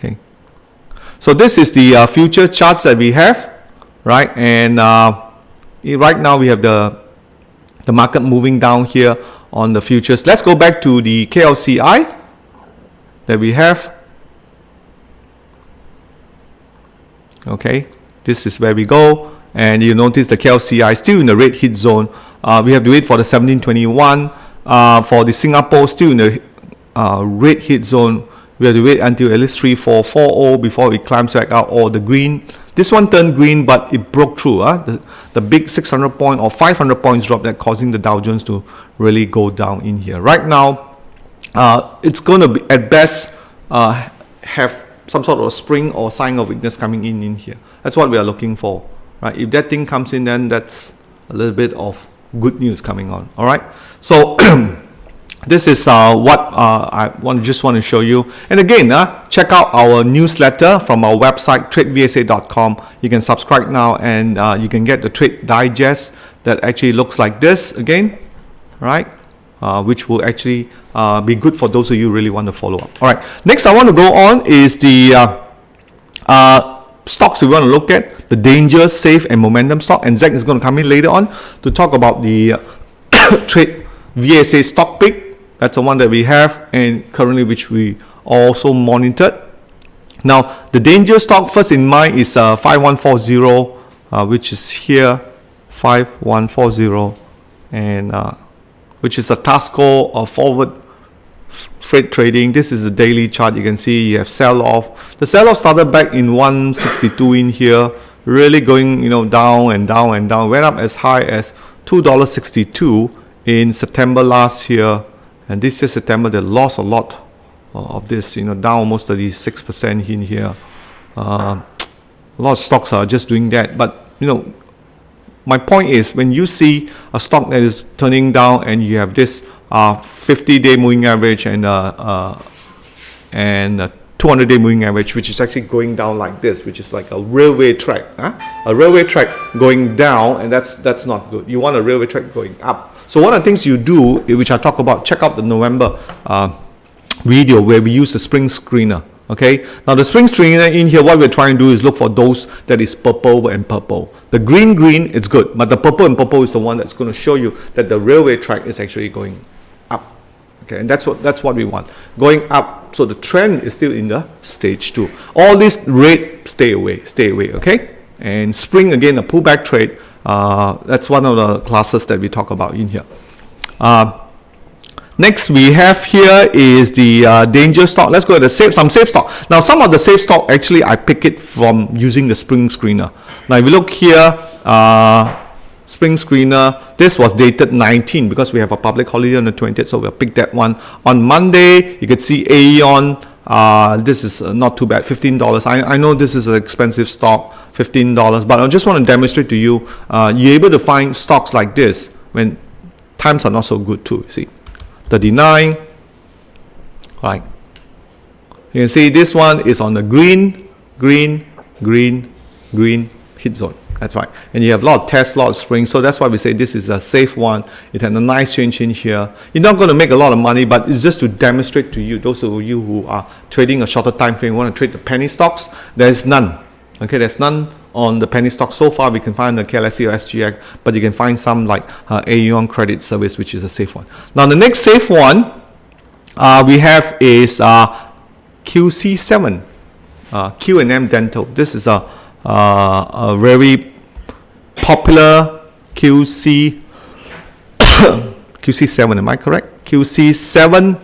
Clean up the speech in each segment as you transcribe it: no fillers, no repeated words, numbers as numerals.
Okay. So this is the future charts that we have, right? And right now we have the market moving down here on the futures. Let's go back to the KLCI that we have. Okay, this is where we go, and you notice the KLCI still in the red hit zone. We have to wait for the 1721. For the Singapore, still in the red hit zone. We have to wait until at least 3440 before it climbs back out, or the green. This one turned green, but it broke through. The big 600 point or 500 points drop that causing the Dow Jones to really go down in here. Right now, it's going to be at best have some sort of a spring or sign of weakness coming in here. That's what we are looking for, right? If that thing comes in, then that's a little bit of good news coming on. All right. So this is what I just want to show you. And again, check out our newsletter from our website, TradeVSA.com. You can subscribe now, and you can get the trade digest that actually looks like this again, right? Which will actually be good for those of you who really want to follow up. All right. Next, I want to go on is the stocks we want to look at, the danger, safe, and momentum stock. And Zach is going to come in later on to talk about the TradeVSA stock pick. That's the one that we have, and currently which we also monitored. Now, the danger stock first in mind is 5140, which is here, 5140, and which is a Tasco of forward freight trading. This is the daily chart. You can see you have sell-off. The sell-off started back in 162 in here, really going down and down and down. Went up as high as $2.62 in September last year. And this year September, they lost a lot of this, down almost 36% in here. A lot of stocks are just doing that. But, my point is, when you see a stock that is turning down and you have this 50-day moving average and 200-day moving average, which is actually going down like this, which is like a railway track, a railway track going down, and that's not good. You want a railway track going up. So one of the things you do, which I talk about, check out the November video where we use the spring screener. Okay, now the spring screener in here, what we're trying to do is look for those that is purple and purple. The green, it's good, but the purple and purple is the one that's going to show you that the railway track is actually going up. Okay, and that's what we want, going up. So the trend is still in the stage 2. All this red, stay away. Okay, and spring again, a pullback trade. That's one of the classes that we talk about in here. Next we have here is the danger stock. Let's go to some safe stock. Now some of the safe stock actually I pick it from using the spring screener. Now if you look here, spring screener, this was dated 19 because we have a public holiday on the 20th, so we'll pick that one. On Monday you could see Aeon. This is not too bad, $15. I know this is an expensive stock, $15, but I just want to demonstrate to you, you're able to find stocks like this when times are not so good too. See, 39, right? You can see this one is on the green hit zone. That's right. And you have a lot of test, a lot of springs. So that's why we say this is a safe one. It had a nice change in here. You're not going to make a lot of money, but it's just to demonstrate to you, those of you who are trading a shorter time frame, want to trade the penny stocks, there's none. Okay, there's none on the penny stocks so far. We can find the KLSE or SGX, but you can find some like Aeon Credit Service, which is a safe one. Now the next safe one we have is QC7, Q&M Dental. This is a very popular QC7, am I correct? QC7,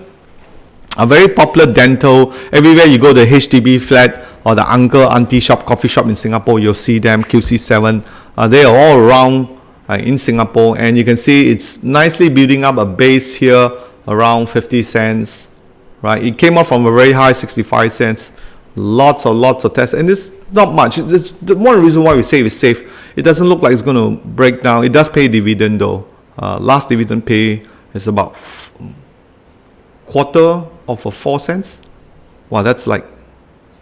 a very popular dental. Everywhere you go to HDB flat or the uncle, auntie shop, coffee shop in Singapore, you'll see them, QC7. They are all around in Singapore, and you can see it's nicely building up a base here around 50 cents, right? It came up from a very high 65 cents. Lots of tests, and it's not much. It's one reason why we say it's safe. It doesn't look like it's going to break down. It does pay dividend though. Last dividend pay is about quarter of 4 cents. Wow, that's like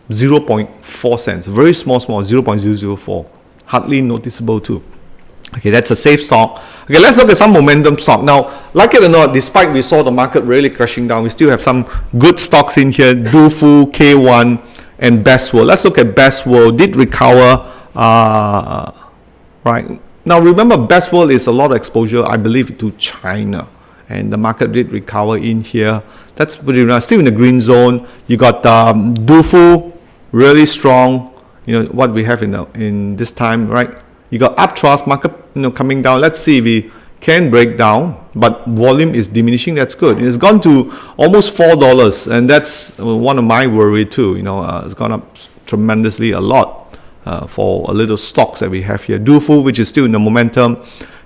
0.4 cents. Very small, 0.004. Hardly noticeable too. Okay, that's a safe stock. Okay, let's look at some momentum stock. Now, like it or not, despite we saw the market really crashing down, we still have some good stocks in here. Dufu, K1, and Best World. Let's look at Best World. Did recover, right? Now remember, Best World is a lot of exposure, I believe, to China, and the market did recover in here. That's pretty nice. Still in the green zone. You got Dufu, really strong. You know what we have in this time, right? You got Uptrust market, coming down. Let's see if we can break down, but volume is diminishing. That's good. It's gone to almost $4, and that's one of my worry too. It's gone up tremendously a lot for a little stocks that we have here. Dufu, which is still in the momentum,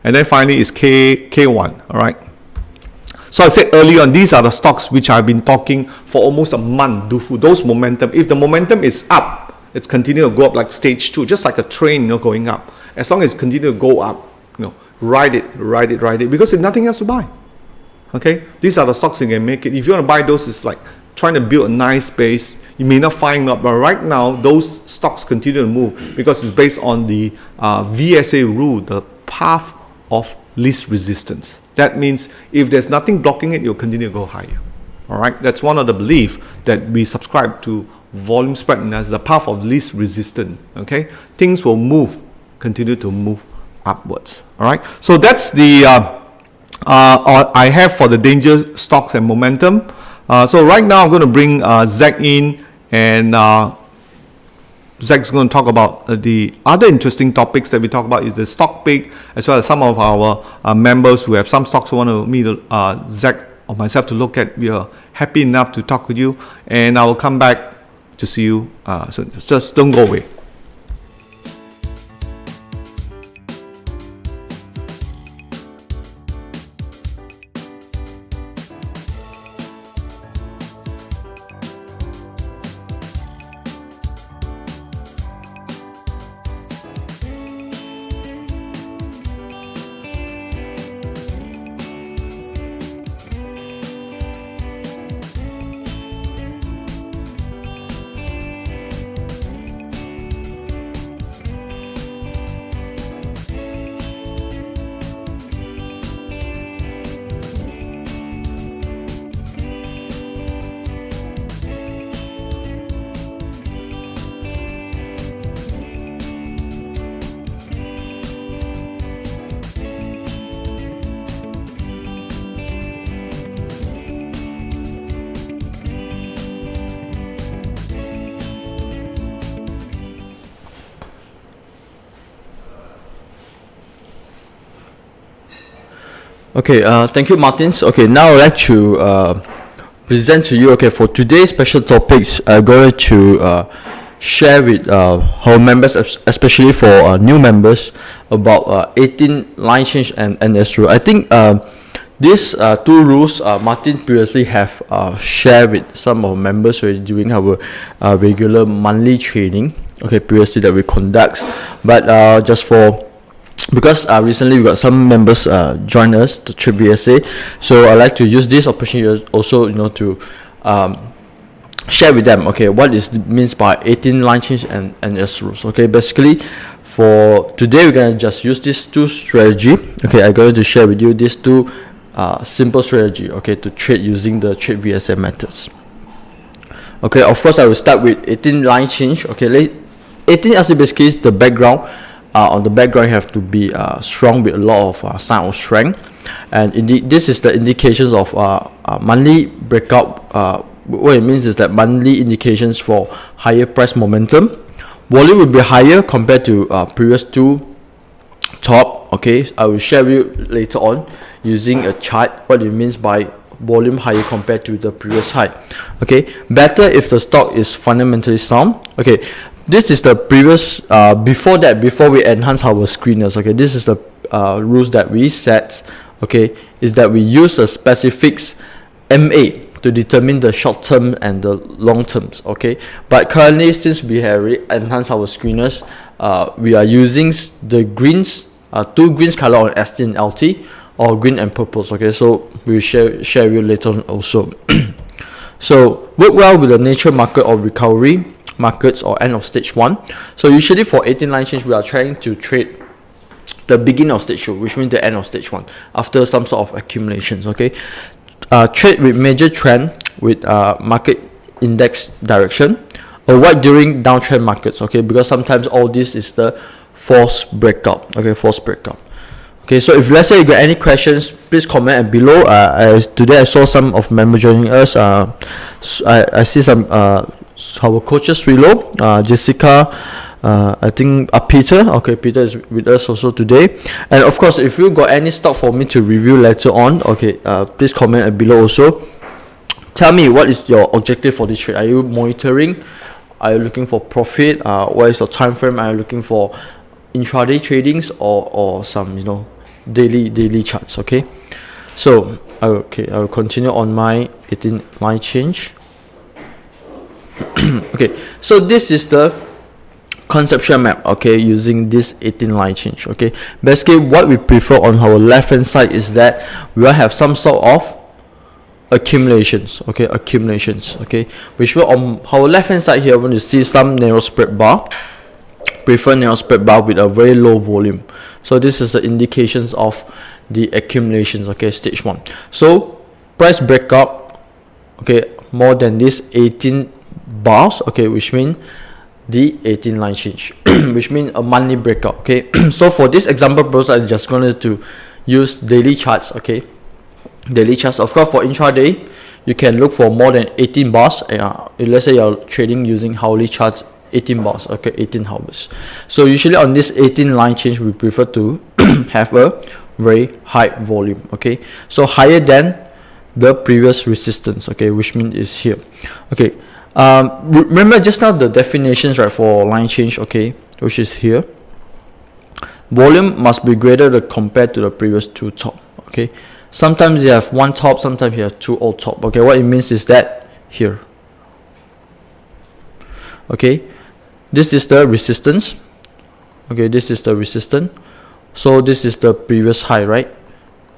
and then finally is K1. All right. So I said earlier on, these are the stocks which I've been talking for almost a month. Dufu, those momentum. If the momentum is up, it's continue to go up like stage 2, just like a train, going up. As long as it continue to go up, ride it, because there's nothing else to buy. Okay, these are the stocks you can make it. If you want to buy those, it's like trying to build a nice base. You may not find out, but right now those stocks continue to move because it's based on the VSA rule, the path of least resistance. That means if there's nothing blocking it, you'll continue to go higher. All right, that's one of the belief that we subscribe to. Volume spread as the path of least resistance. Okay, things will move, continue to move upwards. All right, so that's the I have for the danger stocks and momentum. So right now I'm going to bring Zach in, and Zach's going to talk about the other interesting topics that we talk about is the stock pick, as well as some of our members who have some stocks who want me to Zach or myself to look at. We are happy enough to talk with you, and I will come back to see you. So just don't go away. Okay, thank you, Martins. Okay, now I'd like to present to you, for today's special topics, I'm going to share with our members, especially for new members, about 18 line change and NS rule. I think these two rules, Martin previously have shared with some of our members during our regular monthly training, previously that we conduct, but just for because recently we got some members join us to TradeVSA, so I like to use this opportunity also, to share with them, what is means by 18 line change and NS rules. Basically, for today we're gonna just use these two strategy. I'm going to share with you these two simple strategy. To trade using the TradeVSA methods. Of course I will start with 18 line change. 18 as basically is the background. On the background, you have to be strong with a lot of sign of strength, and this is the indications of monthly breakout. What it means is that monthly indications for higher price momentum. Volume will be higher compared to previous two top. I will share with you later on using a chart what it means by volume higher compared to the previous high. Better if the stock is fundamentally sound. This is the previous before we enhance our screeners. This is the rules that we set. Is that we use a specific MA to determine the short term and the long terms. But currently, since we have enhanced our screeners, we are using the greens, two greens color on ST and LT, or green and purple. So we will share with you later on also. So work well with the nature market or recovery markets or end of stage 1. So usually for 18 line change, we are trying to trade the beginning of stage 2, which means the end of stage 1, after some sort of accumulations. Trade with major trend with market index direction. avoid during downtrend markets, okay, because sometimes all this is the false breakout, okay, false breakout. Okay, so if let's say you got any questions, please comment and below. Today I saw some of members joining us. I see some our coaches Swilo, Jessica, I think Peter. Okay, Peter is with us also today. And of course, if you got any stock for me to review later on, okay, please comment and below also. Tell me what is your objective for this trade. Are you monitoring? Are you looking for profit? What is your time frame? Are you looking for intraday tradings or some daily charts? Okay, so I will continue on my 18 line change. Okay, so this is the conceptual map, okay, using this 18 line change. Okay, basically what we prefer on our left hand side is that we will have some sort of accumulations, okay, which will on our left hand side here when you see some narrow spread bar, prefer narrow spread bar with a very low volume. So this is the indications of the accumulations, okay, stage 1. So price breakup, okay, more than this 18 bars, okay, which mean the 18 line change, which mean a monthly breakup. Okay, so for this example process, I'm just going to use daily charts. Okay, daily charts. Of course, for intraday, you can look for more than 18 bars. Let's say you're trading using hourly charts, 18 bars. Okay, 18 hours. So usually on this 18 line change, we prefer to have a very high volume. Okay, so higher than the previous resistance. Okay, which means is here. Okay. Remember just now the definitions, right, for line change, okay, which is here. Volume must be greater compared to the previous two top. Okay, sometimes you have one top, sometimes you have two old top. Okay, what it means is that here, okay, this is the resistance. Okay, this is the resistance. So this is the previous high, right?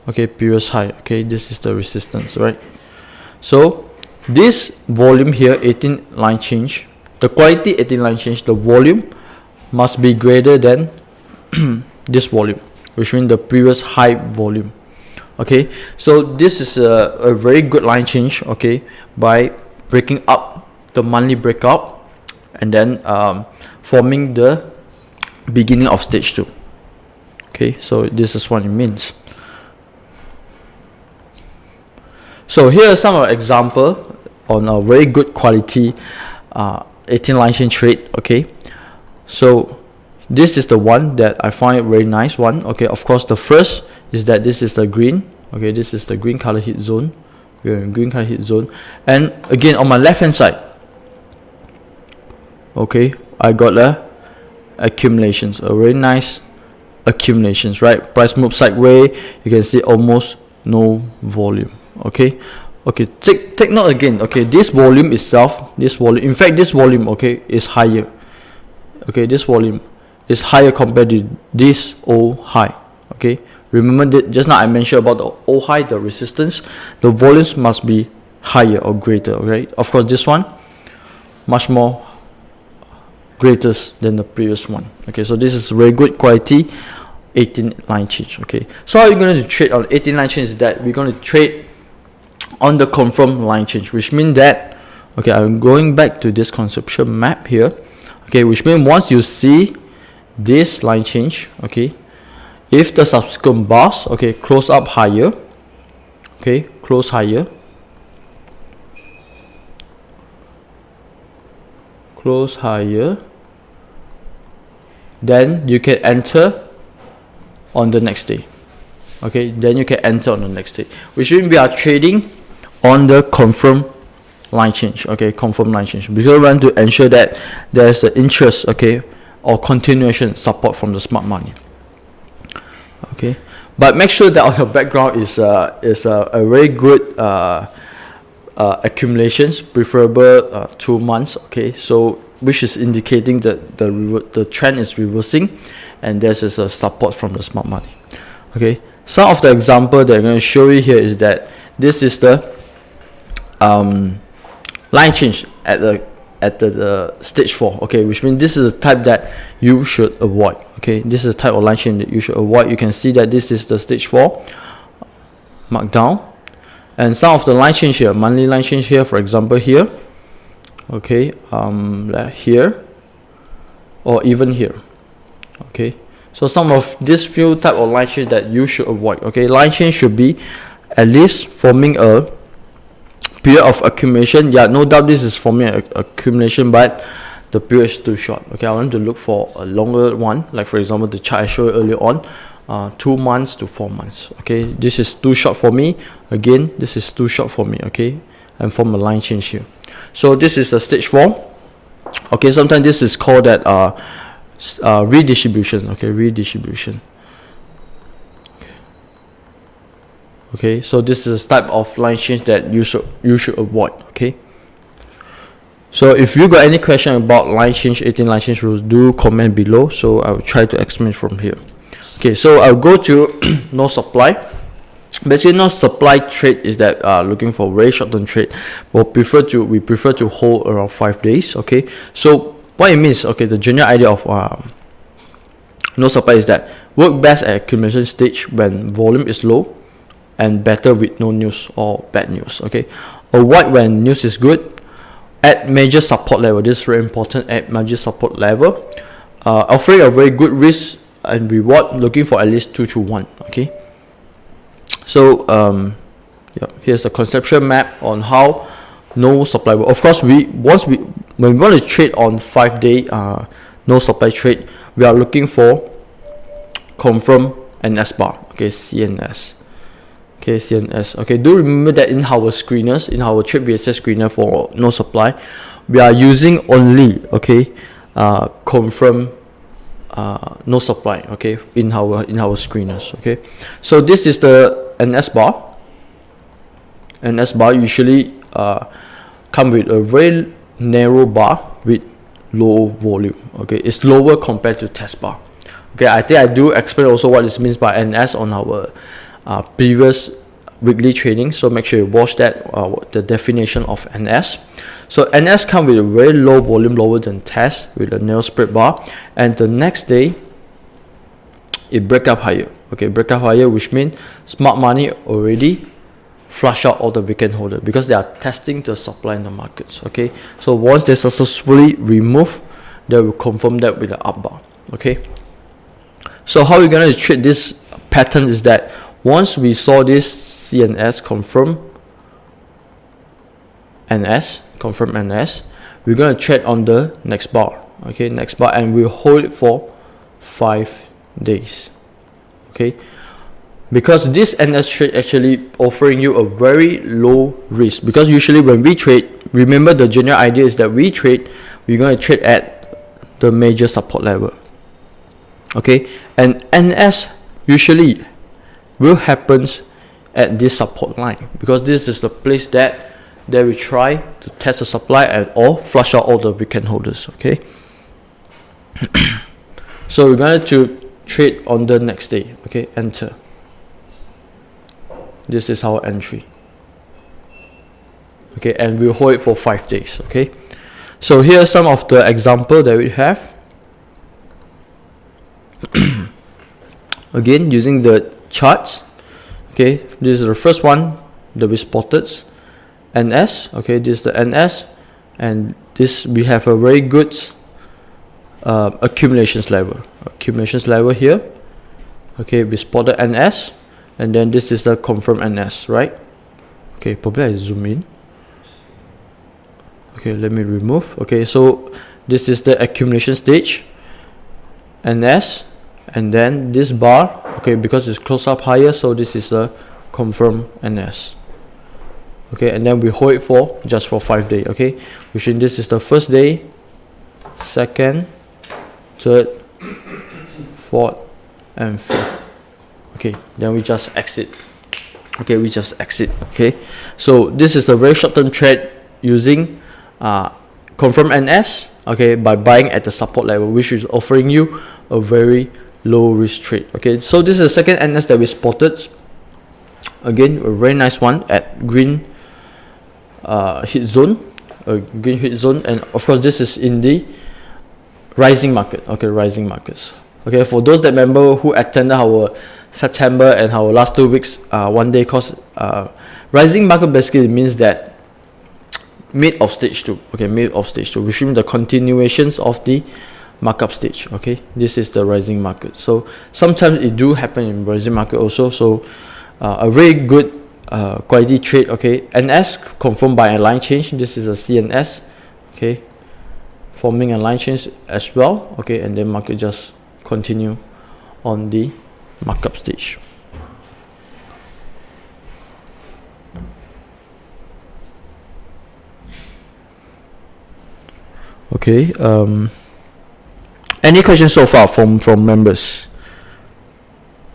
Okay, previous high. Okay, this is the resistance, right? So this volume here, 18 line change, the quality 18 line change, the volume must be greater than this volume, which means the previous high volume. Okay, so this is a very good line change, okay, by breaking up the monthly breakout and then forming the beginning of stage 2. Okay, so this is what it means. So here are some example on a very good quality 18 line change trade. Okay, so this is the one that I find a very nice one. Okay, of course the first is that this is the green. Okay, this is the green color hit zone. We are in green color hit zone, and again on my left hand side, okay, I got a accumulations, a very nice accumulations, right? Price move sideways, you can see almost no volume. Okay, take note again. Okay, this volume itself, in fact this volume, okay, is higher. Okay, this volume is higher compared to this old high. Okay, remember that just now I mentioned about the old high, the resistance, the volumes must be higher or greater. Okay, of course this one much more greater than the previous one. Okay, so this is very good quality 18 line change. Okay, so how are you going to trade on 18 line change? Is that we're going to trade on the confirmed line change, which means that, okay, I'm going back to this conceptual map here. Okay, which means once you see this line change, okay, if the subsequent bars, okay, close up higher, okay, close higher, close higher, then you can enter on the next day. Okay, then you can enter on the next day, which means we are trading on the confirmed line change. Okay, confirmed line change, because we want to ensure that there's an interest, okay, or continuation support from the smart money. Okay, but make sure that on your background is a very good accumulations, preferable 2 months. Okay, so which is indicating that the trend is reversing, and this is a support from the smart money. Okay, some of the example that I'm going to show you here is that this is the line change at the stage 4. Okay, which means this is the type that you should avoid. Okay, this is the type of line change that you should avoid. You can see that this is the stage 4 marked down, and some of the line change here, monthly line change here, for example here, okay, like here or even here. Okay, so some of these few type of line change that you should avoid. Okay, line change should be at least forming a period of accumulation. Yeah, no doubt this is forming a accumulation, but the period is too short. Okay, I want to look for a longer one, like for example the chart I showed earlier on, 2 months to 4 months. Okay, this is too short for me. Again, this is too short for me. Okay, and form a line change here. So this is the stage 4. Okay, sometimes this is called that redistribution. Okay, redistribution. Okay, so this is a type of line change that you should avoid. Okay, so if you got any question about line change, 18 line change rules, do comment below, so I will try to explain from here. Okay, so I'll go to no supply. Basically, no supply trade is that looking for very short-term trade. We prefer to hold around 5 days. Okay, so what it means, okay, the general idea of no supply is that work best at accumulation stage when volume is low, and better with no news or bad news. Okay, avoid when news is good. At major support level, this is very important. At major support level, offering a very good risk and reward, looking for at least 2 to 1. Okay, so yeah, here's the conceptual map on how no supply will. Of course, when we want to trade on 5-day no supply trade, we are looking for confirm NS bar. Okay, CNS. Okay, CNS. Okay, do remember that in our screeners, in our TradeVSA screener for no supply, we are using only, okay, confirm no supply. Okay, in our screeners. Okay, so this is the NS bar. NS bar usually come with a very narrow bar with low volume. Okay, it's lower compared to test bar. Okay, I think I do explain also what this means by NS on our previous weekly trading, so make sure you watch that, the definition of NS. So NS come with a very low volume, lower than test, with a narrow spread bar, and the next day it break up higher. Okay, break up higher, which means smart money already flush out all the weekend holder because they are testing the supply in the markets. Okay, so once they successfully remove, they will confirm that with the up bar. Okay, so how we're going to trade this pattern is that once we saw this CNS confirm NS, we're going to trade on the next bar. Okay, next bar, and we'll hold it for 5 days. Okay, because this NS trade actually offering you a very low risk, because usually when we trade, remember the general idea is that we're going to trade at the major support level. Okay, and NS usually will happens at this support line, because this is the place that they will try to test the supply and or flush out all the weekend holders. Okay, so we're going to trade on the next day. Okay, enter. This is our entry. Okay, and we'll hold it for 5 days. Okay, so here are some of the example that we have. Again, using the charts. Okay, this is the first one that we spotted, NS. Okay, this is the NS, and this we have a very good accumulations level here. Okay, we spotted NS, and then this is the confirm NS, right? Okay, probably I zoom in. Okay, let me remove. Okay, so this is the accumulation stage, NS, and then this bar. Okay, because it's close up higher, so this is a confirm NS. Okay, and then we hold it for just for 5 days. Okay, which means this is the first day, second, third, fourth, and fifth. Okay, then we just exit. Okay, we just exit. Okay, so this is a very short-term trade using confirm NS. Okay, by buying at the support level, which is offering you a very low risk trade. Okay, so this is the second NS that we spotted. Again, a very nice one at green hit zone, and of course this is in the rising market. Okay, rising markets. Okay, for those that remember who attended our September and our last 2 weeks 1 day course, rising market basically means that mid of stage 2. Okay, mid of stage 2, which means the continuations of the markup stage. Okay, this is the rising market. So sometimes it do happen in rising market also. So a very good quality trade. Okay, NS confirmed by a line change. This is a CNS. Okay, forming a line change as well. Okay, and then market just continue on the markup stage. Okay, any questions so far from members?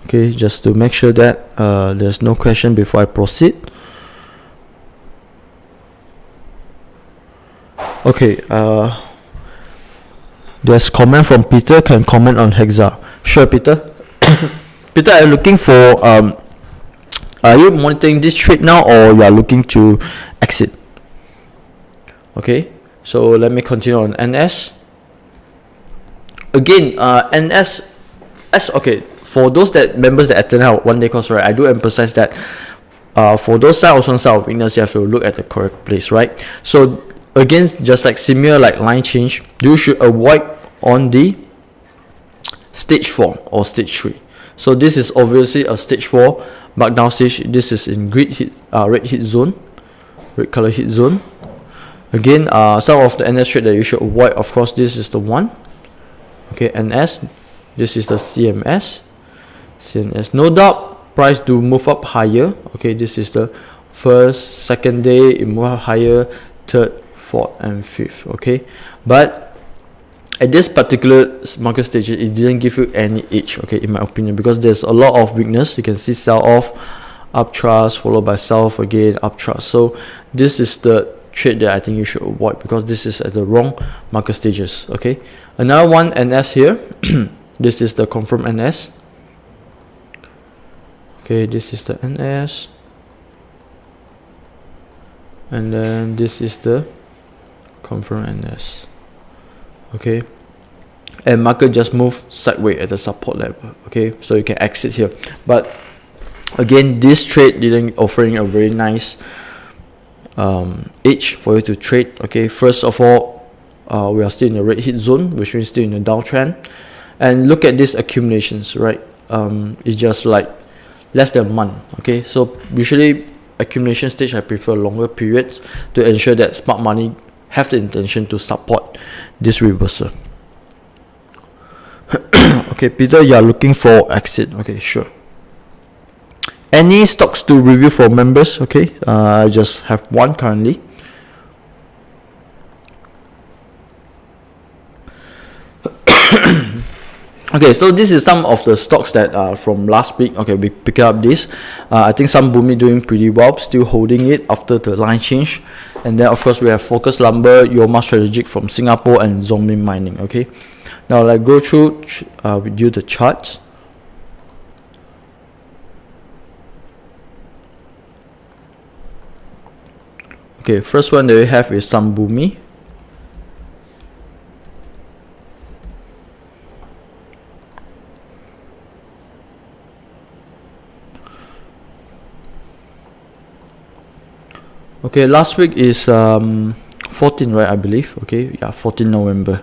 Okay, just to make sure that there's no question before I proceed. Okay, there's comment from Peter. Can comment on Hexa. Sure, Peter. Peter, are you looking for are you monitoring this trade now, or you are looking to exit? Okay, so let me continue on NS. Again, NS, okay, for those members that attend our 1 day course, right, I do emphasize that for those side of weakness, you have to look at the correct place, right? So again, just like similar like line change, you should avoid on the stage 4 or stage 3. So this is obviously a stage 4 markdown stage. This is in red hit zone, red color hit zone. Again, some of the NS trade that you should avoid, of course, this is the one. Okay, NS, this is the CMS, CNS. No doubt price do move up higher. Okay, this is the first, second day, it move up higher, third, fourth and fifth. Okay, but at this particular market stage, it didn't give you any edge, okay, in my opinion, because there's a lot of weakness. You can see sell off, uptrust, followed by sell off again, uptrust. So this is the trade that I think you should avoid, because this is at the wrong market stages. Okay, another one, NS here. This is the confirm NS. Okay, this is the NS, and then this is the confirm NS. Okay, and market just move sideways at the support level. Okay, so you can exit here, but again, this trade didn't offering a very nice edge for you to trade. Okay, first of all, we are still in the red hit zone, which means still in the downtrend. And look at these accumulations, right? It's just like less than a month. Okay, so usually accumulation stage, I prefer longer periods to ensure that smart money have the intention to support this reversal. Okay, Peter, you are looking for exit. Okay, sure. Any stocks to review for members? Okay, I just have one currently. Okay, so this is some of the stocks that from last week. Okay, we picked up this. I think some Boomi doing pretty well, still holding it after the line change. And then of course we have Focus Lumber, Yoma Strategic from Singapore, and Zombie Mining. Okay, now let's go through with you the charts. Okay, first one that we have is some Boomi. Okay, last week is 14, right, I believe. Okay, yeah, 14 November.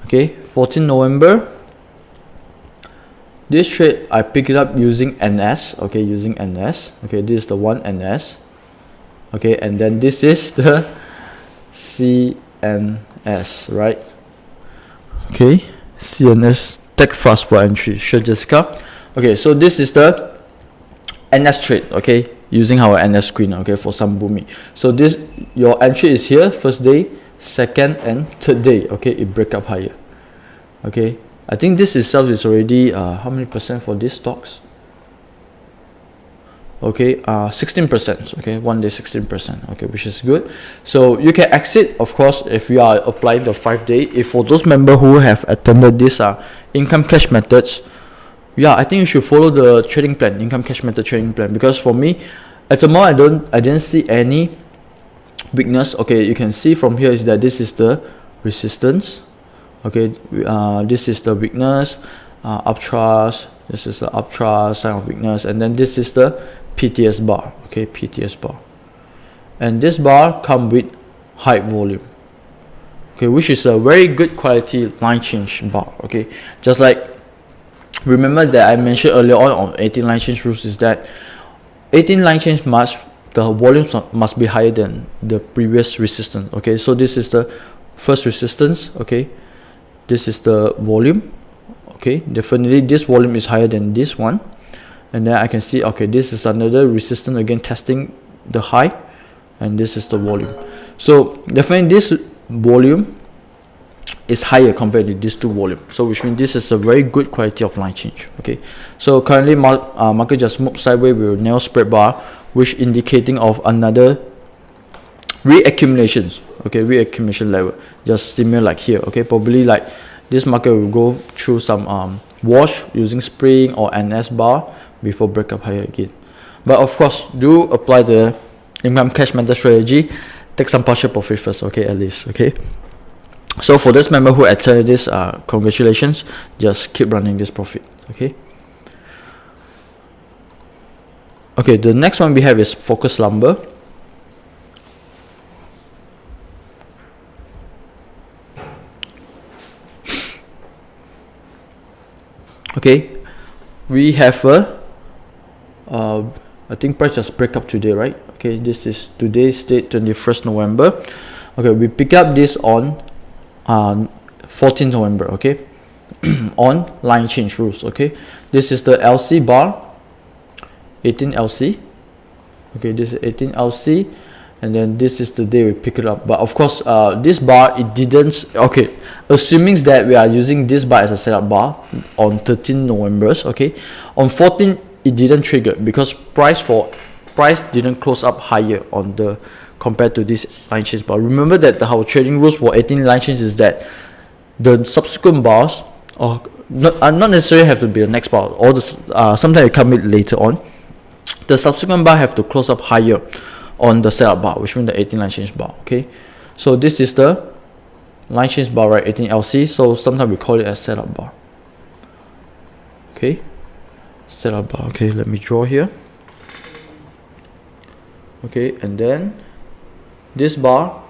Okay, 14 November. This trade I picked it up using NS. Okay, using NS. Okay, this is the one NS. Okay, and then this is the CNS, right? Okay, CNS take fast for entry. Sure, Jessica. Okay, so this is the NS trade. Okay, using our NS screen. Okay, for some Boomi. So this, your entry is here, first day, second and third day. Okay, it break up higher. Okay, I think this itself is already how many percent for these stocks? Okay, 16%. Okay, 1 day 16%. Okay, which is good. So you can exit, of course, if you are applying the 5 day. If for those members who have attended this income cash methods, yeah, I think you should follow the trading plan, income cash method trading plan, because for me at the moment I didn't see any weakness. Okay, you can see from here is that this is the resistance. Okay, this is the weakness, uptrust. This is the uptrust, sign of weakness, and then this is the PTS bar. Okay, PTS bar, and this bar come with high volume, okay, which is a very good quality line change bar. Okay, just like remember that I mentioned earlier on 18 line change rules is that 18 line change the volumes must be higher than the previous resistance. Okay, so this is the first resistance. Okay, this is the volume. Okay, definitely this volume is higher than this one, and then I can see, okay, this is another resistance again testing the high, and this is the volume. So definitely this volume is higher compared to these two volume, so which means this is a very good quality of line change. Okay, so currently market just moved sideways with a narrow spread bar, which indicating of another reaccumulations. Okay, reaccumulation level, just similar like here. Okay, probably like this market will go through some wash using spring or NS bar before break up higher again. But of course, do apply the income cash method strategy, take some partial profit first, okay, at least. Okay, so for this member who attended this, congratulations, just keep running this profit. Okay, okay, the next one we have is Focus Lumber. Okay, we have a I think price just break up today, right? Okay, this is today's date, 21st November. Okay, we pick up this on 14th November. Okay, on line change rules. Okay, this is the LC bar, 18 LC. Okay, this is 18 LC, and then this is the day we pick it up. But of course, this bar, it didn't. Okay, assuming that we are using this bar as a setup bar on 13 November. Okay, on 14 it didn't trigger because price didn't close up higher on the compared to this line change bar. Remember that our trading rules for 18 line change is that the subsequent bars, or not necessarily have to be the next bar, or the sometimes it come in later on. The subsequent bar have to close up higher on the setup bar, which means the 18 line change bar. Okay, so this is the line change bar, right? 18 LC. So sometimes we call it a setup bar. Okay, setup bar. Okay, let me draw here. Okay, and then this bar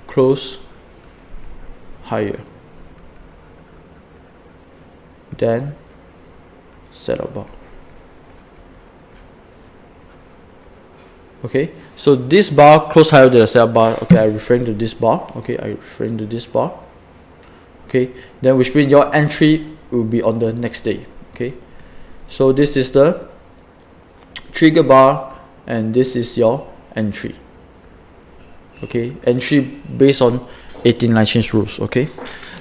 close higher than setup bar. Okay, so this bar close higher than the setup bar. Okay, I'm referring to this bar. Okay, I'm referring to this bar. Okay, then which means your entry will be on the next day. Okay, so this is the trigger bar, and this is your entry. Okay, entry based on 18 line change rules. Okay,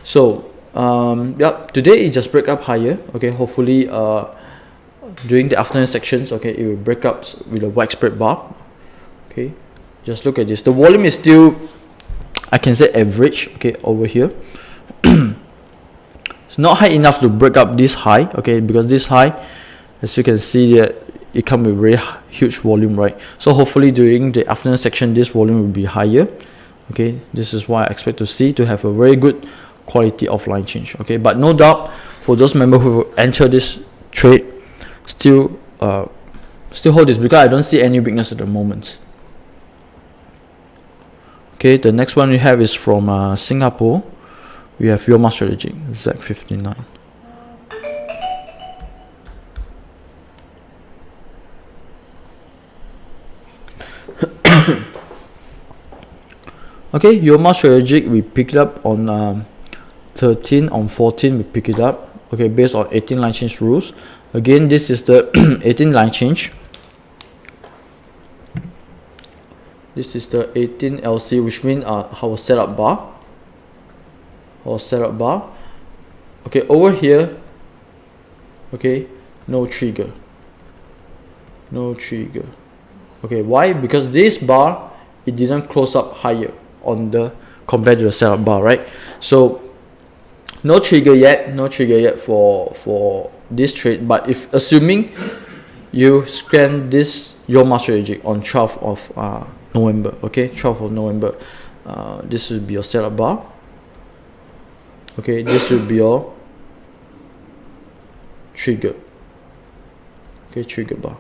so yeah, today it just break up higher. Okay, hopefully during the afternoon sections, okay, it will break up with a wide spread bar. Okay, just look at this. The volume is still, I can say, average. Okay, over here. It's not high enough to break up this high. Okay, because this high, as you can see, that it comes with very huge volume, right? So hopefully during the afternoon section, this volume will be higher. Okay, this is why I expect to have a very good quality of line change. Okay, but no doubt for those members who enter this trade, still hold this, because I don't see any weakness at the moment. Okay, the next one we have is from Singapore. We have Yoma Strategic Z59. Okay, Yoma Strategic, we picked up on 13, on 14 we pick it up. Okay, based on 18 line change rules. Again, this is the 18 line change. This is the 18 LC, which means our setup bar. Okay, over here, okay, no trigger. Okay, why? Because this bar, it didn't close up higher on the compared to the setup bar, right? So no trigger yet for this trade. But if assuming you scan this Yoma Strategic on 12th of November, okay, 12th of November, this will be your setup bar. Okay, this will be your trigger. Okay, trigger bar,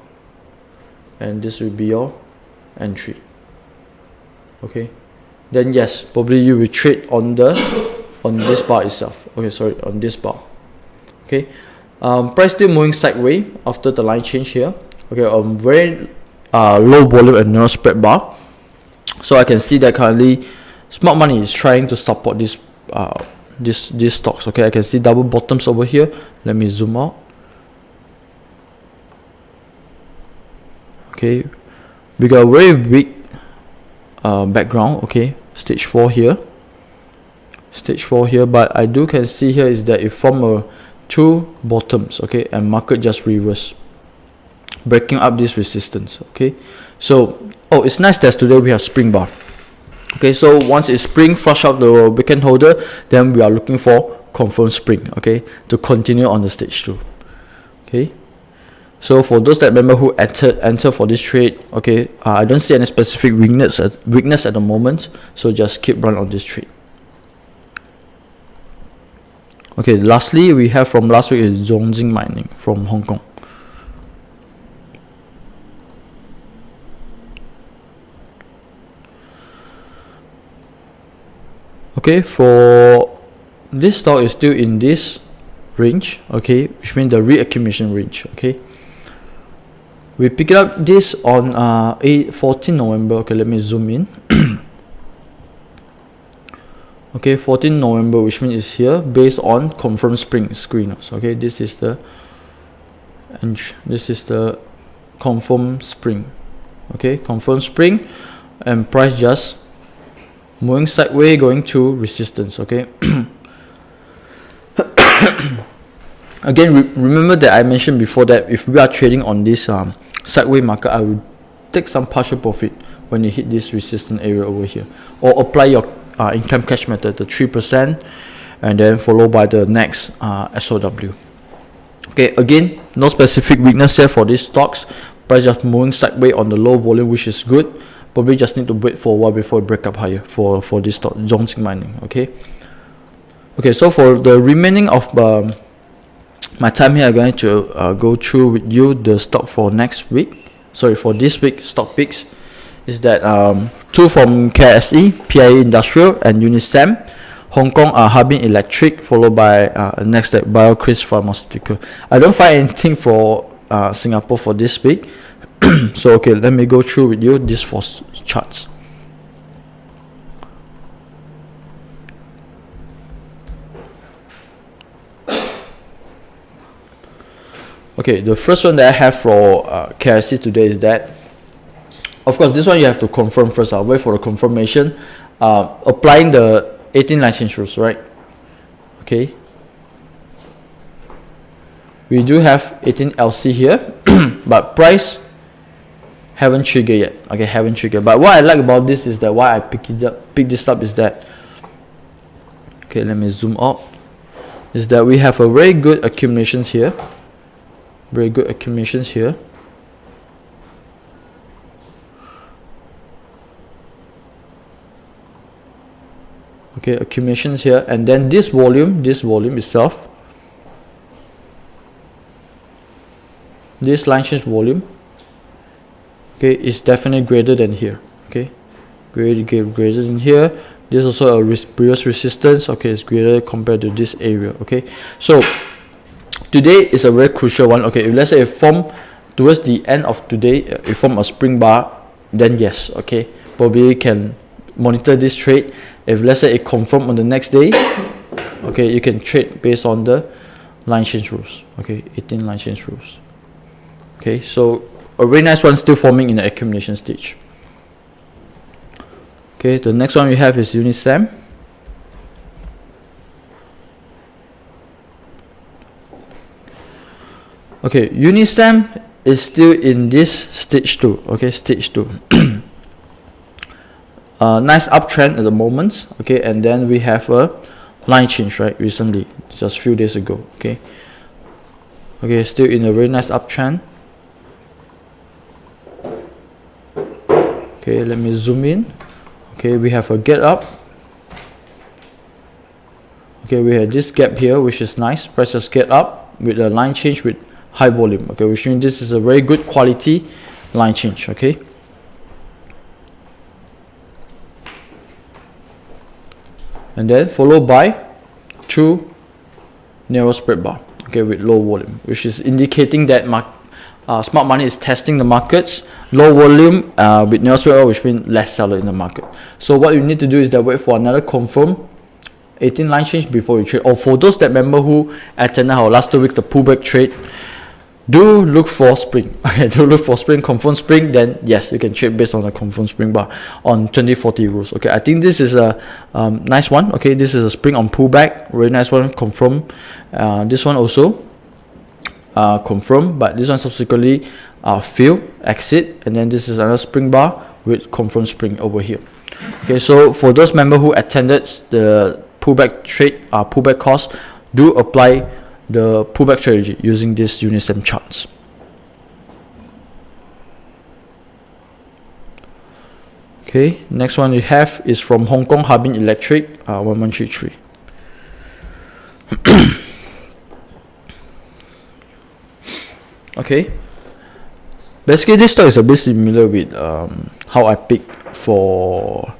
and this will be your entry. Okay, then yes, probably you will trade on this bar itself. Okay, sorry, on this bar. Okay, price still moving sideways after the line change here. Okay, very low volume and narrow spread bar. So I can see that currently smart money is trying to support this these stocks. Okay, I can see double bottoms over here. Let me zoom out. Okay, we got a very weak background. Okay, stage 4 here, but I can see here is that it formed two bottoms. Okay, and market just reverse, breaking up this resistance. Okay, so it's nice that today we have spring bar. Okay, so once it's spring, flush out the weekend holder, then we are looking for confirm spring. Okay, to continue on the stage 2. Okay, so for those that remember who enter for this trade, okay, I don't see any specific weakness at the moment, so just keep run on this trade. Okay, lastly we have from last week is Zhongxing Mining from Hong Kong. Okay, for this stock is still in this range. Okay, which means the reaccumulation range. Okay, we picked up this on 14 November. Okay, let me zoom in. Okay, 14 November, which means it's here based on confirmed spring screeners. Okay, this is the confirmed spring. Okay, confirmed spring, and price just moving sideways going to resistance. Okay. Again, remember that I mentioned before that if we are trading on this sideways market, I will take some partial profit when you hit this resistance area over here, or apply your income cash method, the 3%, and then followed by the next SOW. Okay, again, no specific weakness here for these stocks. Price just moving sideways on the low volume, which is good. Probably just need to wait for a while before it break up higher for this stock, Zhongxing Mining. Okay, so for the remaining of my time here, I'm going to go through with you the stock for next week. Sorry, for this week stock picks is that two from KSE, PIA Industrial, and Unisem. Hong Kong Harbin Electric, followed by next at BioCris Pharmaceutical. I don't find anything for Singapore for this week. So okay, let me go through with you these 4 charts. Okay, the first one that I have for KIC today is that, of course, this one you have to confirm first. I'll wait for the confirmation. Applying the 18 license rules, right? Okay. We do have 18 LC here, but price haven't triggered yet. Okay, haven't triggered. But what I like about this is that why I pick this up is that, okay, let me zoom out, is that we have a very good accumulations here. Very good accumulations here. Okay, accumulations here, and then this volume itself, this line change volume, okay, is definitely greater than here. Okay, greater than here. This is also a previous resistance. Okay, it's greater compared to this area. Okay, so today is a very crucial one. Okay, if let's say it form towards the end of today, it form a spring bar, then yes, okay, probably can monitor this trade. If let's say it confirm on the next day, okay, you can trade based on the line change rules. Okay, 18 line change rules. Okay, so a very nice one still forming in the accumulation stage. Okay, the next one we have is Unisem. Okay, Unisem is still in this stage 2. Okay, stage 2. Nice uptrend at the moment. Okay, and then we have a line change right recently, just few days ago. Okay, still in a very nice uptrend. Okay, let me zoom in. Okay, we have a get up. Okay, we have this gap here, which is nice. Prices get up with a line change with high volume. Okay, which means this is a very good quality line change. Okay, and then followed by 2 narrow spread bar, okay, with low volume, which is indicating that smart money is testing the markets. Low volume with narrow spread bar, which means less seller in the market. So what you need to do is that wait for another confirm 18 line change before you trade. Or for those that member who attended our last 2 weeks the pullback trade, do look for spring. Okay, do look for spring, confirm spring, then yes, you can trade based on the confirm spring bar on 2040 rules. Okay, I think this is a nice one. Okay, this is a spring on pullback, really nice one, confirm. This one also confirm, but this one subsequently fail, exit, and then this is another spring bar with confirm spring over here. Okay, so for those members who attended the pullback trade, pullback course, do apply the pullback strategy using this Unisem charts. Okay, next one we have is from Hong Kong Harbin Electric, 1133. Okay, basically this stock is a bit similar with how I picked for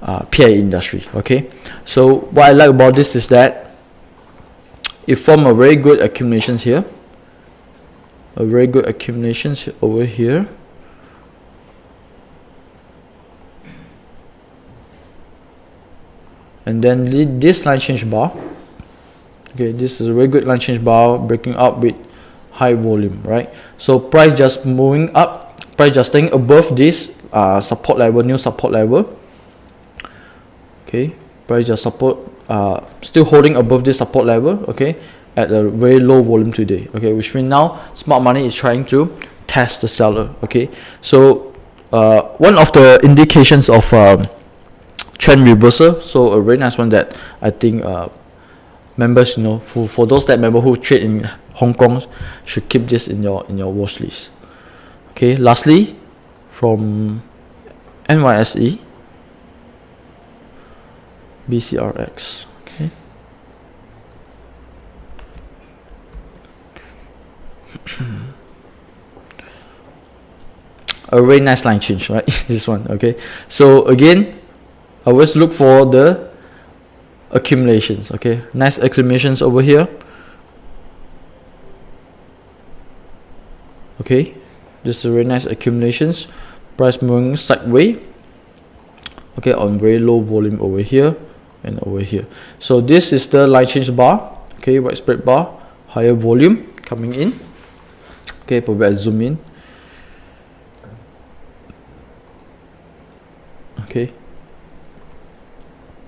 PA industry. Okay, so what I like about this is that it formed a very good accumulations here, a very good accumulations over here, and then this line change bar. Okay, this is a very good line change bar breaking up with high volume, right? So price just moving up, price just staying above this support level, new support level. Okay, price just still holding above this support level, okay, at a very low volume today. Okay, which means now smart money is trying to test the seller. Okay, so one of the indications of trend reversal, so a very nice one that I think members, you know, for those that member who trade in Hong Kong should keep this in your watch list. Okay, lastly from NYSE BCRX. Okay, a very nice line change, right? This one. Okay, so again, I always look for the accumulations. Okay, nice accumulations over here. Okay, this is a very nice accumulations, price moving sideways. Okay, on very low volume over here and over here. So this is the line change bar. Okay, white spread bar, higher volume coming in. Okay, probably I zoom in. Okay,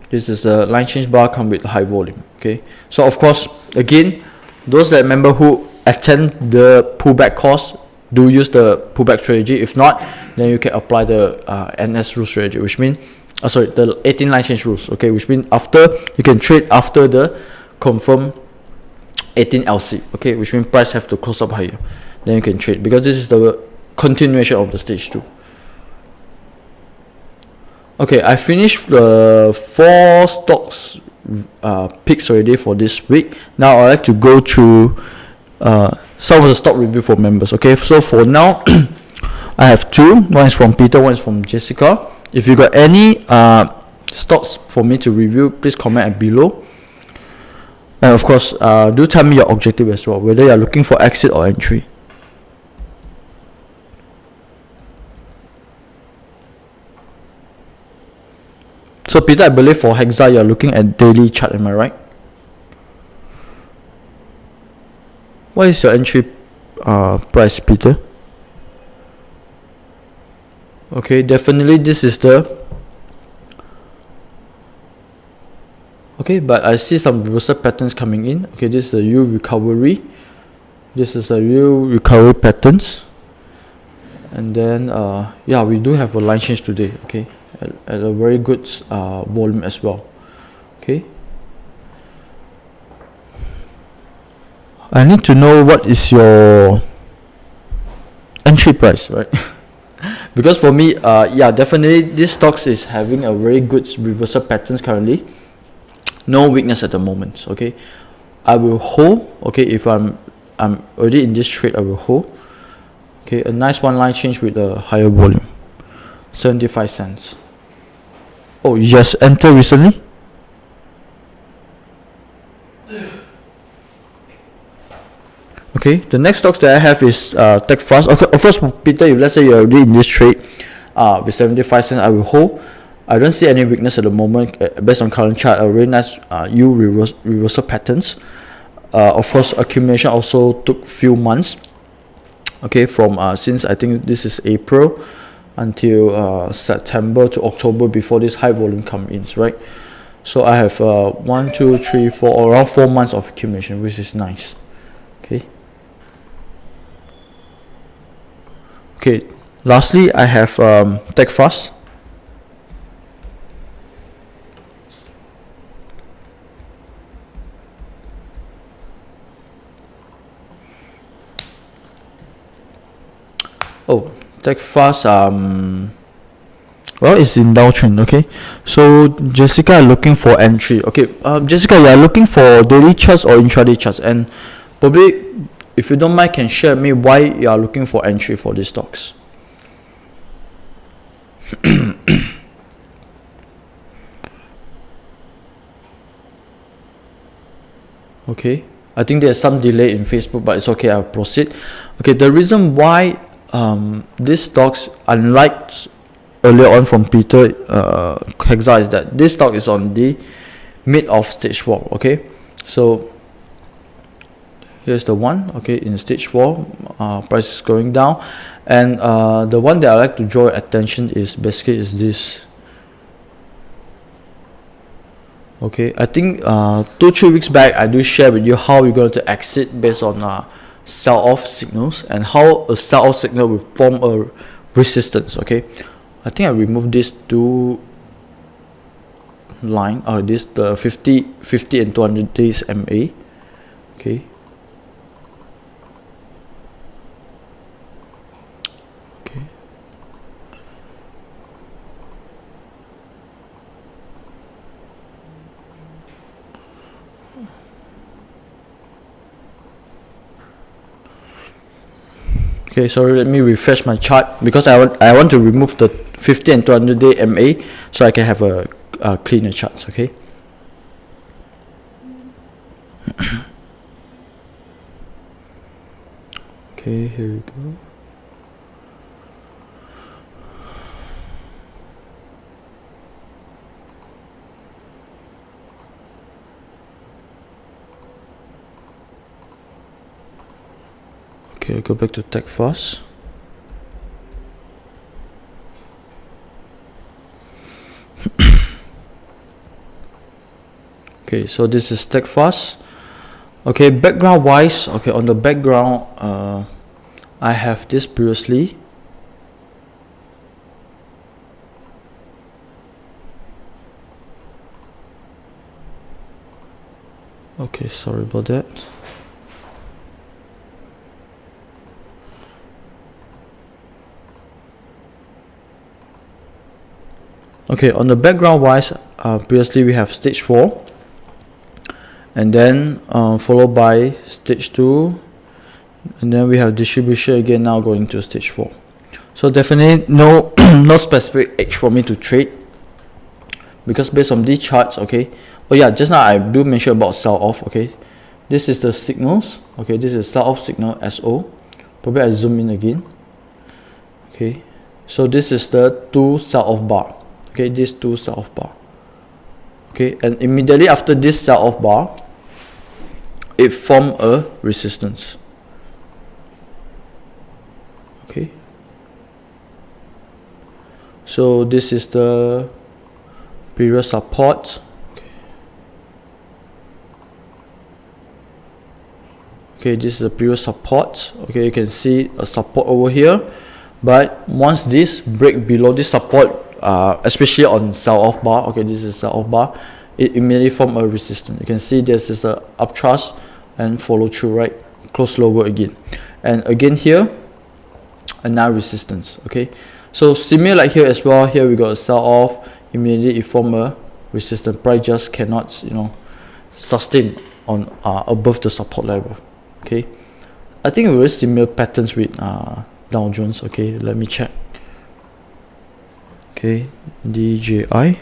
this is the line change bar come with high volume. Okay, so of course again, those that member who attend the pullback course do use the pullback strategy. If not, then you can apply the NS rule strategy, which means the 18 line change rules. Okay, which means after you can trade after the confirm 18 LC. Okay, which means price have to close up higher, then you can trade, because this is the continuation of the stage 2. Okay, I finished the 4 stocks picks already for this week. Now I'd like to go through some of the stock review for members. Okay, so for now I have 2. One is from Peter, one is from Jessica. If you got any stocks for me to review, please comment below. And of course, do tell me your objective as well, whether you are looking for exit or entry. So Peter, I believe for Hexa you are looking at daily chart, am I right? What is your entry price, Peter? Okay, definitely this is the... Okay, but I see some reversal patterns coming in. Okay, this is a U recovery. This is a U recovery patterns. And then, yeah, we do have a line change today. Okay, at a very good volume as well. Okay. I need to know what is your entry price, right? Because for me, yeah, definitely this stocks is having a very good reversal patterns currently. No weakness at the moment. Okay, I will hold. Okay, if I'm already in this trade, I will hold. Okay, a nice one line change with a higher volume, 75 cents. Oh, you just entered recently? Okay, the next stocks that I have is TechFast. Okay, of course, Peter, if let's say you're already in this trade with 75 cents, I will hold. I don't see any weakness at the moment based on current chart. A really nice reversal patterns. Of course, accumulation also took few months. Okay, from since I think this is April until September to October before this high volume come in, right? So I have 1, 2, 3, 4, around 4 months of accumulation, which is nice. Okay. Okay. Lastly, I have TechFast. Oh, TechFast. Well, it's in downtrend. Okay, so Jessica looking for entry. Okay, Jessica, you are looking for daily charts or intraday charts, and probably, if you don't mind, can share with me why you are looking for entry for these stocks. Okay, I think there's some delay in Facebook, but it's okay. I'll proceed. Okay, the reason why these stocks, unlike earlier on from Peter Hexa, is that this stock is on the mid of stage 4. Okay, so here's the one. Okay, in stage 4, price is going down, and the one that I like to draw attention is basically is this. Okay, I think 2-3 weeks back I do share with you how we're going to exit based on sell-off signals and how a sell-off signal will form a resistance. Okay, I think I removed this two line, or this the 50 and 200 days MA. Okay, okay, sorry, let me refresh my chart because I want to remove the 50 and 200 day MA so I can have a cleaner charts. Okay. Okay, here we go. Okay, go back to TechFast. Okay, so this is TechFast. Okay, background wise, okay, on the background, I have this previously. Okay, sorry about that. Okay, on the background wise, previously we have stage 4, and then followed by stage 2, and then we have distribution again, now going to stage 4. So definitely no no specific edge for me to trade, because based on these charts. Okay, oh yeah, just now I do mention about sell off. Okay, this is the signals. Okay, this is sell off signal SO. Probably I zoom in again. Okay, so this is the 2 sell off bar. Okay, this 2 sell off bar. Okay, and immediately after this sell off bar, it formed a resistance. Okay, so this is the previous support. Okay, this is the previous support. Okay, you can see a support over here, but once this break below this support, especially on sell off bar, okay, this is sell off bar, it immediately form a resistance. You can see this is a upthrust and follow through, right, close lower again, and again here another resistance. Okay, so similar like here as well. Here we got a sell off, immediately it form a resistance. Price just cannot, sustain on above the support level. Okay, I think very similar patterns with Dow Jones. Okay, let me check. Okay, DJI.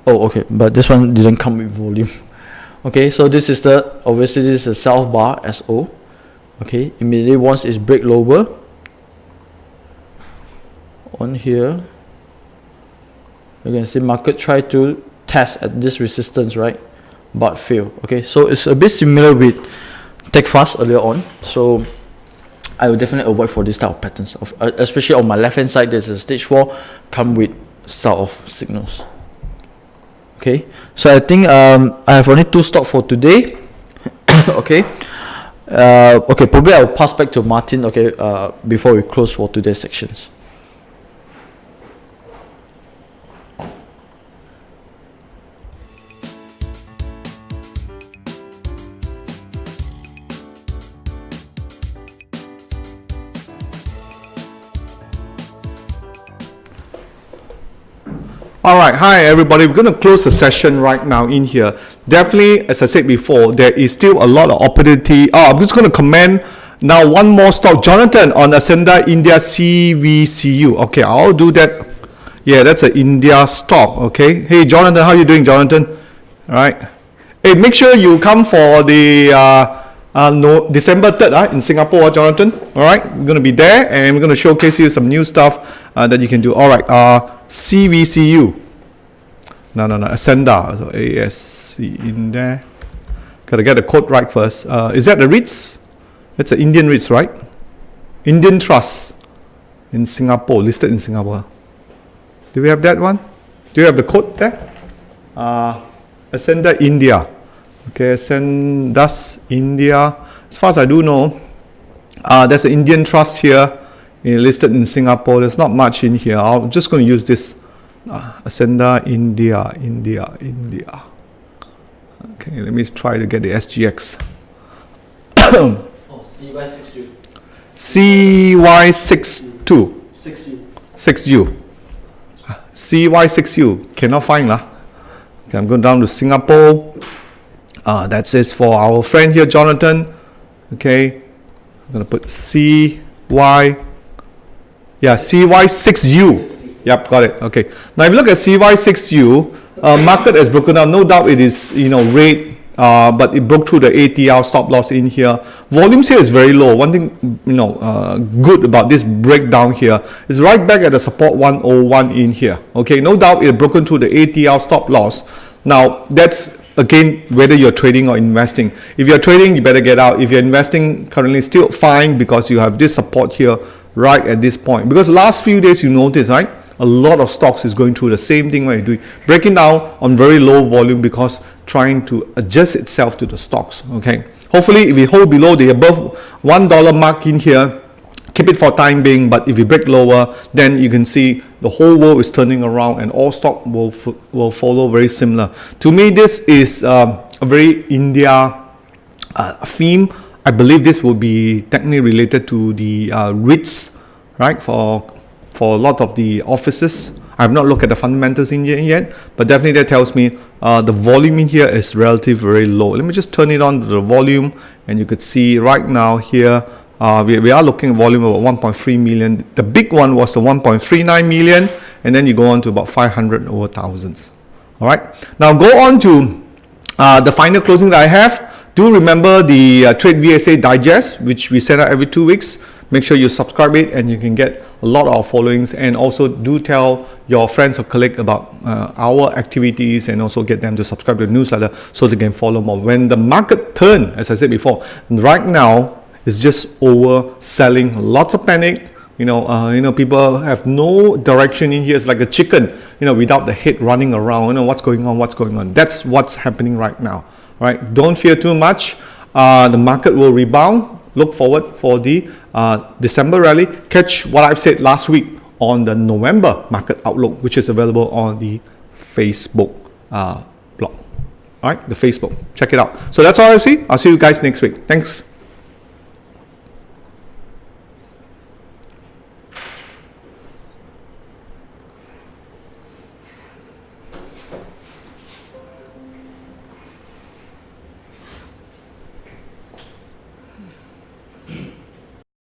Oh, okay, but this one didn't come with volume. Okay, so this is the, obviously this is the self bar SO. Okay, immediately once it's break lower on here, you can see market try to test at this resistance, right, but fail. Okay, so it's a bit similar with TradeVSA earlier on, so I will definitely avoid for this type of patterns, especially on my left hand side. There's a stage 4 come with sort of signals. Okay, so I think I have only 2 stocks for today. Okay, okay, probably I'll pass back to Martin, okay, before we close for today's sections. All right, hi everybody. We're going to close the session right now in here. Definitely, as I said before, there is still a lot of opportunity. I'm just going to comment now one more stock, Jonathan, on Ascenda India CVCU. Okay, I'll do that. Yeah, that's an India stock. Okay. Hey, Jonathan, how you doing, Jonathan? All right. Hey, make sure you come for the December 3rd in Singapore, Jonathan. All right, we're going to be there and we're going to showcase you some new stuff that you can do. All right. CVCU. No, Ascenda. So ASC in there. Gotta get the code right first. Is that the REITs? That's an Indian REITs, right? Indian Trust in Singapore, listed in Singapore. Do we have that one? Do you have the code there? Ascenda India. Okay, Ascendas India. As far as I do know, there's an Indian Trust here. Listed in Singapore. There's not much in here. I'm just going to use this Ascenda India. Okay, let me try to get the SGX. CY62. CY62. 6U. 6U. CY6U. Cannot find lah. Okay, I'm going down to Singapore. That says for our friend here, Jonathan. Okay, I'm going to put CY6U. Yep, got it. Okay. Now, if you look at CY6U, market has broken down. No doubt it is, red, but it broke through the ATR stop loss in here. Volumes here is very low. One thing, good about this breakdown here is right back at the support 101 in here. Okay. No doubt it broken through the ATR stop loss. Now, that's again whether you're trading or investing. If you're trading, you better get out. If you're investing, currently still fine because you have this support here right at this point, because last few days you notice, right, a lot of stocks is going through the same thing. What you're doing, breaking down on very low volume because trying to adjust itself to the stocks. Okay, hopefully if we hold below the above $1 mark in here, keep it for time being. But if we break lower, then you can see the whole world is turning around and all stock will follow very similar. To me, this is a very India theme. I believe this will be technically related to the REITs, right? For a lot of the offices. I have not looked at the fundamentals in here yet, but definitely that tells me the volume in here is relatively very low. Let me just turn it on to the volume, and you could see right now here we are looking at volume of 1.3 million. The big one was the 1.39 million, and then you go on to about 500 over thousands. All right. Now go on to the final closing that I have. Do remember the TradeVSA digest, which we send out every 2 weeks. Make sure you subscribe it and you can get a lot of followings, and also do tell your friends or colleagues about our activities, and also get them to subscribe to the newsletter so they can follow more. When the market turn, as I said before, right now it's just overselling, lots of panic. People have no direction in here. It's like a chicken, without the head running around. What's going on. That's what's happening right now. Right, don't fear too much. The market will rebound. Look forward for the December rally. Catch what I've said last week on the November market outlook, which is available on the Facebook blog. All right, the Facebook. Check it out. So that's all I see. I'll see you guys next week. Thanks.